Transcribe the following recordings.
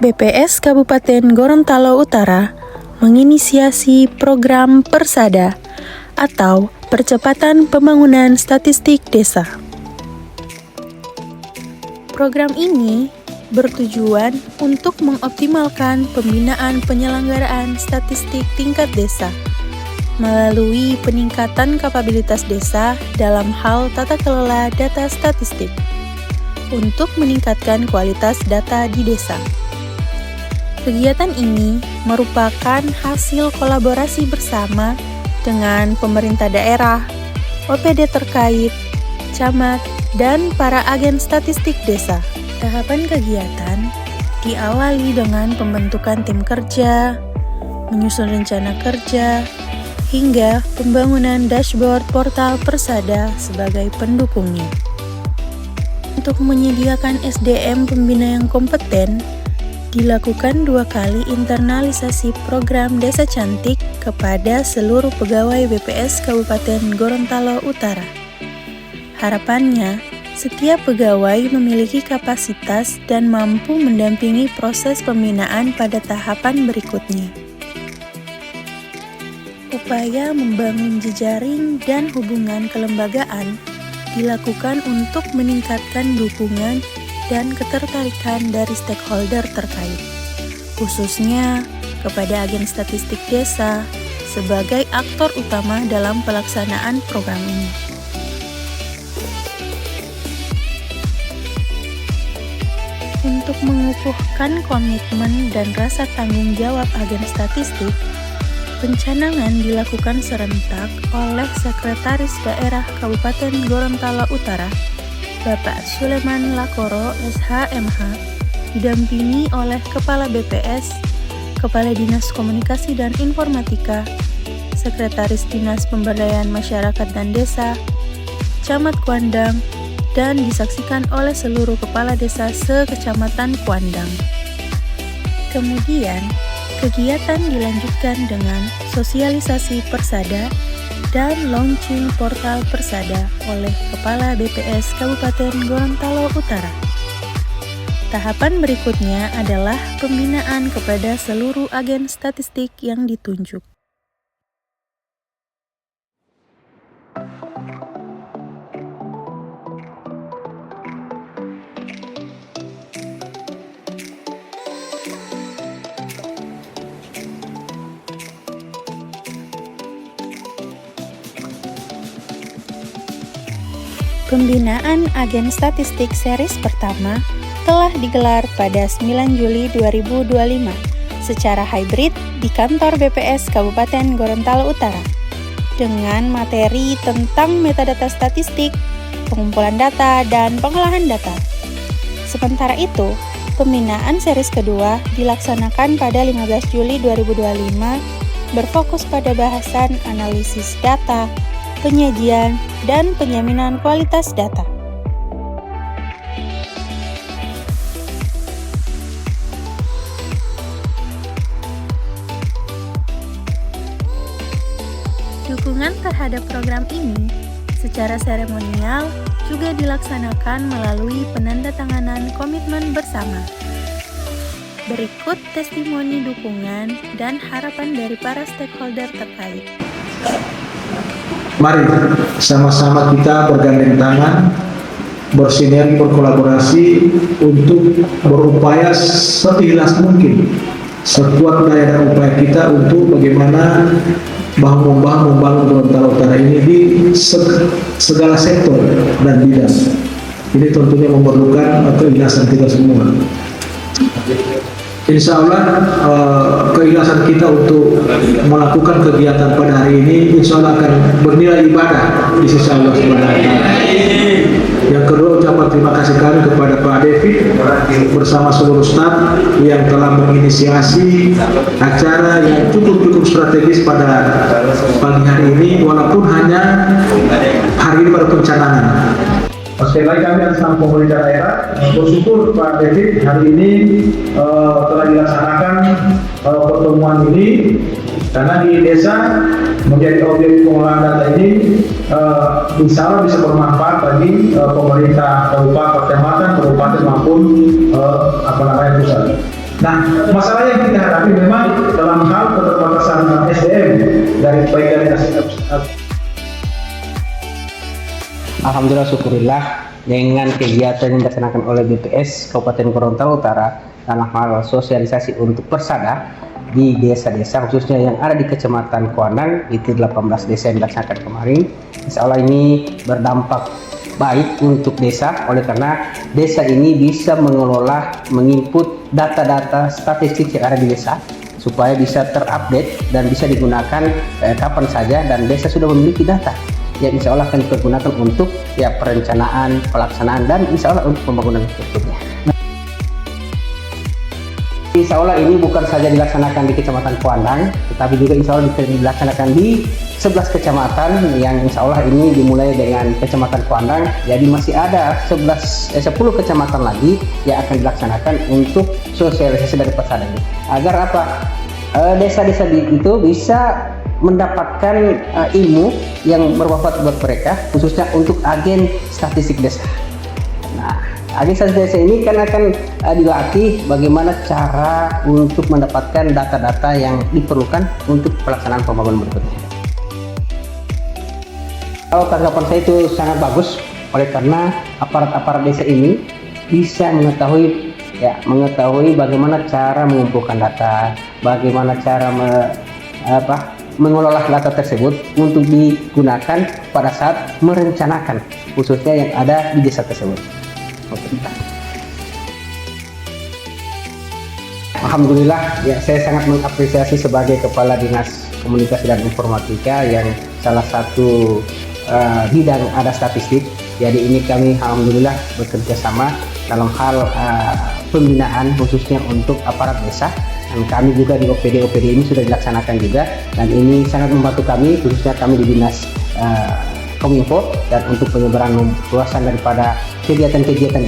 BPS Kabupaten Gorontalo Utara menginisiasi program Persada atau Percepatan Pembangunan Statistik Desa. Program ini bertujuan untuk mengoptimalkan pembinaan penyelenggaraan statistik tingkat desa melalui peningkatan kapabilitas desa dalam hal tata kelola data statistik untuk meningkatkan kualitas data di desa. Kegiatan ini merupakan hasil kolaborasi bersama dengan pemerintah daerah, OPD terkait, camat, dan para agen statistik desa. Tahapan kegiatan diawali dengan pembentukan tim kerja, menyusun rencana kerja, hingga pembangunan dashboard portal Persada sebagai pendukungnya. Untuk menyediakan SDM pembina yang kompeten, dilakukan 2 kali internalisasi program Desa Cantik kepada seluruh pegawai BPS Kabupaten Gorontalo Utara. Harapannya, setiap pegawai memiliki kapasitas dan mampu mendampingi proses pembinaan pada tahapan berikutnya. Upaya membangun jejaring dan hubungan kelembagaan dilakukan untuk meningkatkan dukungan dan ketertarikan dari stakeholder terkait, khususnya kepada agen statistik desa sebagai aktor utama dalam pelaksanaan program ini. Untuk mengukuhkan komitmen dan rasa tanggung jawab agen statistik, pencanangan dilakukan serentak oleh Sekretaris Daerah Kabupaten Gorontalo Utara, Bapak Suleman Lakoro, SHMH, didampingi oleh Kepala BPS, Kepala Dinas Komunikasi dan Informatika, Sekretaris Dinas Pemberdayaan Masyarakat dan Desa, Camat Kuandang, dan disaksikan oleh seluruh kepala desa se-Kecamatan Kuandang. Kemudian, kegiatan dilanjutkan dengan sosialisasi Persada dan launching portal Persada oleh Kepala BPS Kabupaten Gorontalo Utara. Tahapan berikutnya adalah pembinaan kepada seluruh agen statistik yang ditunjuk. Pembinaan agen statistik series pertama telah digelar pada 9 Juli 2025 secara hybrid di kantor BPS Kabupaten Gorontalo Utara dengan materi tentang metadata statistik, pengumpulan data, dan pengolahan data. Sementara itu, pembinaan series kedua dilaksanakan pada 15 Juli 2025 berfokus pada bahasan analisis data, penyajian, dan penjaminan kualitas data. Dukungan terhadap program ini secara seremonial juga dilaksanakan melalui penandatanganan komitmen bersama. Berikut testimoni dukungan dan harapan dari para stakeholder terkait. Mari sama-sama kita bergandeng tangan, bersinergi, berkolaborasi untuk berupaya seikhlas mungkin, sekuat daya dan upaya kita untuk bagaimana bahu-membahu membangun Gorontalo Utara ini di segala sektor dan bidang. Ini tentunya memerlukan keikhlasan kita semua. Insya Allah keikhlasan kita untuk melakukan kegiatan pada hari ini insya Allah akan bernilai ibadah di sisi Allah Subhanahu wa Ta'ala. Yang kedua, ucapan terima kasih kami kepada Pak David bersama seluruh staf yang telah menginisiasi acara yang cukup strategis pada pagi hari ini, walaupun hanya hari ini pada pencanangan. Sekali lagi kami atas nama pemerintah daerah bersyukur Pak David hari ini telah dilaksanakan pertemuan ini, karena di desa menjadi objek pengolahan data ini insya Allah bisa bermanfaat bagi pemerintah kabupaten, kecamatan, kabupaten maupun pusat. Nah, masalah yang kita hadapi memang dalam hal keterbatasan SDM baik dari Alhamdulillah, syukurillah dengan kegiatan yang dilaksanakan oleh BPS Kabupaten Gorontalo Utara dalam hal sosialisasi untuk persada di desa-desa khususnya yang ada di Kecamatan Kuandang itu 18 desa yang dilaksanakan kemarin. Insya Allah ini berdampak baik untuk desa oleh karena desa ini bisa mengelola, menginput data-data statistik yang ada di desa supaya bisa terupdate dan bisa digunakan kapan saja, dan desa sudah memiliki data yang insya Allah akan digunakan untuk perencanaan, pelaksanaan, dan insya Allah untuk pembangunan berikutnya. Insya Allah ini bukan saja dilaksanakan di Kecamatan Kuandang, tetapi juga insya Allah dilaksanakan di 11 kecamatan yang insya Allah ini dimulai dengan Kecamatan Kuandang. Jadi masih ada 10 kecamatan lagi yang akan dilaksanakan untuk sosialisasi dari persada ini. Agar apa? Desa-desa itu bisa mendapatkan ilmu yang bermanfaat buat mereka, khususnya untuk agen statistik desa. Nah, agen statistik desa ini kan akan dilatih bagaimana cara untuk mendapatkan data-data yang diperlukan untuk pelaksanaan pembangunan berikutnya. Kalau tanggapan saya itu sangat bagus, oleh karena aparat-aparat desa ini bisa mengetahui bagaimana cara mengumpulkan data, bagaimana cara mengelola data tersebut untuk digunakan pada saat merencanakan khususnya yang ada di desa tersebut. Alhamdulillah, saya sangat mengapresiasi sebagai Kepala Dinas Komunikasi dan Informatika yang salah satu bidang ada statistik. Jadi ini kami alhamdulillah bekerja sama dalam hal pembinaan khususnya untuk aparat desa. Dan kami juga di OPD ini sudah dilaksanakan juga, dan ini sangat membantu kami khususnya kami di Dinas Kominfo, dan untuk penyebaran luasan daripada kegiatan-kegiatan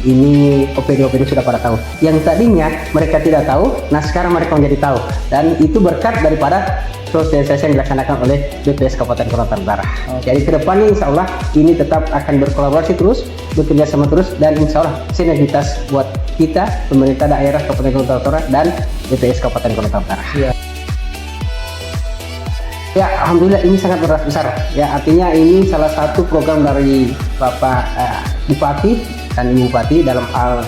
ini OPD sudah pada tahu. Yang tadinya mereka tidak tahu, nah sekarang mereka menjadi tahu, dan itu berkat daripada sosialisasi yang dilaksanakan oleh BPS Kabupaten Gorontalo Utara. Jadi ke depannya insya Allah ini tetap akan berkolaborasi terus, bekerja sama terus, dan insya Allah sinergitas buat kita, pemerintah daerah Kabupaten Gorontalo Utara dan BPS Kabupaten Gorontalo Utara. Ya, alhamdulillah ini sangat besar. Ya, artinya ini salah satu program dari Bapak Bupati dan Ibu Bupati dalam hal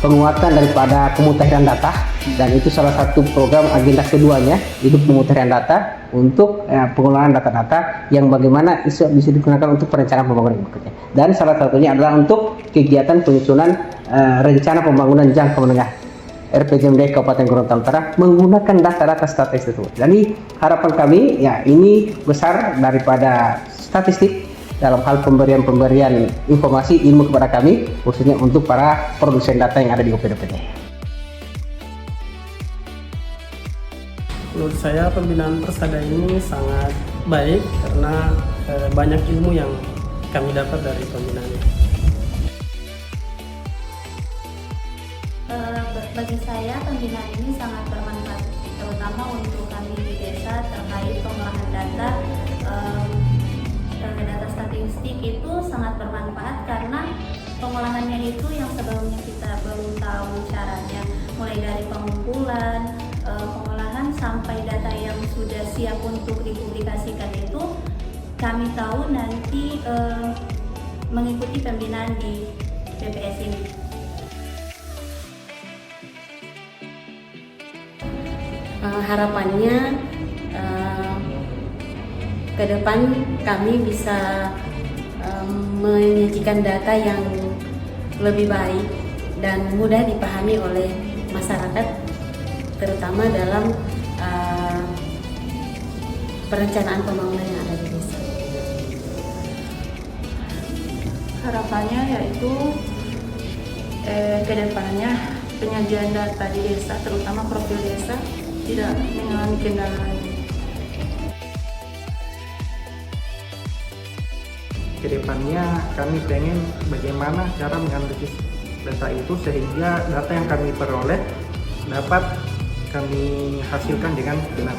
penguatan daripada pemutahiran data, dan itu salah satu program agenda keduanya itu pemutahiran data untuk pengelolaan data-data yang bagaimana bisa digunakan untuk perencanaan pembangunan berikutnya. Dan salah satunya adalah untuk kegiatan penyusunan rencana pembangunan jangka menengah RPJMD Kabupaten Gorontalo Utara menggunakan data-data statistik tersebut. Jadi harapan kami ini besar daripada statistik dalam hal pemberian informasi ilmu kepada kami, khususnya untuk para produsen data yang ada di OPD. Menurut saya pembinaan persada ini sangat baik karena banyak ilmu yang kami dapat dari pembinaan ini. Bagi saya pembinaan ini sangat bermanfaat, terutama untuk kami di desa terkait pengolahan data. Data statistik itu sangat bermanfaat karena pengolahannya itu yang sebelumnya kita belum tahu caranya, mulai dari pengumpulan, pengolahan sampai data yang sudah siap untuk dipublikasikan itu kami tahu nanti mengikuti pembinaan di BPS ini. Harapannya ke depan kami bisa menyajikan data yang lebih baik dan mudah dipahami oleh masyarakat, terutama dalam perencanaan pembangunan yang ada di desa. Harapannya yaitu ke depannya penyajian data di desa, terutama profil desa, tidak mengalami kendala lagi. Kedepannya kami pengen bagaimana cara menganalisis data itu sehingga data yang kami peroleh dapat kami hasilkan dengan benar.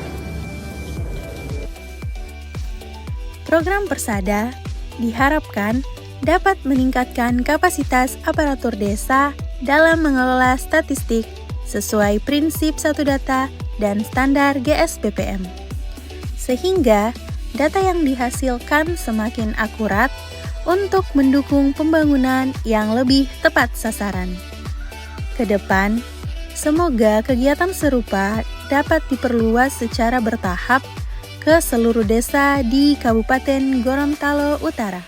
Program Persada diharapkan dapat meningkatkan kapasitas aparatur desa dalam mengelola statistik sesuai prinsip satu data dan standar GSBPM. Sehingga data yang dihasilkan semakin akurat untuk mendukung pembangunan yang lebih tepat sasaran. Kedepan, semoga kegiatan serupa dapat diperluas secara bertahap ke seluruh desa di Kabupaten Gorontalo Utara.